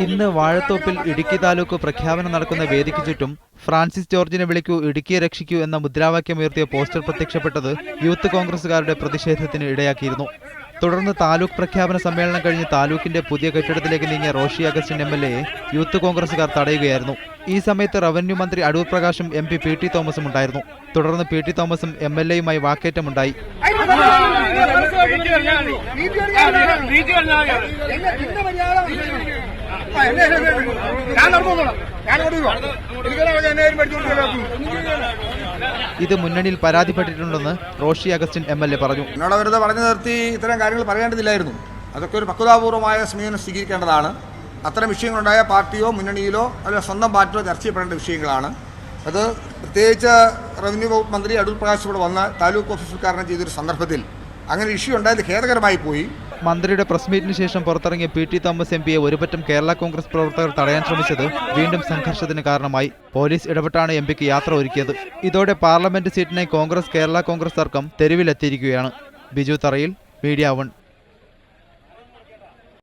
ഇന്ന് വാഴത്തോപ്പിൽ ഇടുക്കി താലൂക്ക് പ്രഖ്യാപനം നടക്കുന്ന വേദിക്ക് ചുറ്റും ഫ്രാൻസിസ് ജോർജിനെ വിളിക്കൂ, ഇടുക്കിയെ രക്ഷിക്കൂ എന്ന മുദ്രാവാക്യമുയർത്തിയ പോസ്റ്റർ പ്രത്യക്ഷപ്പെട്ടത് യൂത്ത് കോൺഗ്രസുകാരുടെ പ്രതിഷേധത്തിന് ഇടയാക്കിയിരുന്നു. തുടർന്ന് താലൂക്ക് പ്രഖ്യാപന സമ്മേളനം കഴിഞ്ഞ് താലൂക്കിന്റെ പുതിയ കെട്ടിടത്തിലേക്ക് നീങ്ങിയ റോഷി അഗസ്റ്റിൻ MLA യൂത്ത് കോൺഗ്രസുകാർ തടയുകയായിരുന്നു. ഈ സമയത്ത് റവന്യൂ മന്ത്രി അടൂർ പ്രകാശും MP PT തോമസും ഉണ്ടായിരുന്നു. തുടർന്ന് PT തോമസും MLAയുമായി വാക്കേറ്റമുണ്ടായി. ഇത് മുന്നണിയിൽ പരാതിപ്പെട്ടിട്ടുണ്ടെന്ന് റോഷി അഗസ്റ്റിൻ MLA പറഞ്ഞു. എന്നോട് വെറുതെ പറഞ്ഞു നിർത്തി ഇത്തരം കാര്യങ്ങൾ പറയേണ്ടതില്ലായിരുന്നു. അതൊക്കെ ഒരു പക്വതാപൂർവമായ സമീപനം സ്വീകരിക്കേണ്ടതാണ്. അത്തരം വിഷയങ്ങളുണ്ടായ പാർട്ടിയോ മുന്നണിയിലോ അല്ലെങ്കിൽ സ്വന്തം പാർട്ടിയോ ചർച്ച ചെയ്യപ്പെടേണ്ട വിഷയങ്ങളാണ്. അത് പ്രത്യേകിച്ച് റവന്യൂ വകുപ്പ് മന്ത്രി അടൂർ പ്രകാശ് ഇവിടെ വന്ന് താലൂക്ക് ഓഫീസ് ഉദ്ഘാടനം ചെയ്തൊരു സന്ദർഭത്തിൽ അങ്ങനെ ഇഷ്യൂ ഉണ്ടായത് ഖേദകരമായി പോയി. മന്ത്രിയുടെ പ്രസ് മീറ്റിന് ശേഷം പുറത്തിറങ്ങിയ PT തോമസ് MPയെ ഒരുപറ്റം കേരള കോൺഗ്രസ് പ്രവർത്തകർ തടയാൻ ശ്രമിച്ചത് വീണ്ടും സംഘർഷത്തിന് കാരണമായി. പോലീസ് ഇടപെട്ടാണ് MPക്ക് യാത്ര ഒരുക്കിയത്. ഇതോടെ പാർലമെന്റ് സീറ്റിനായി കേരള കോൺഗ്രസ് തർക്കം തെരുവിലെത്തിയിരിക്കുകയാണ്. ബിജു തറയിൽ, മീഡിയ 1.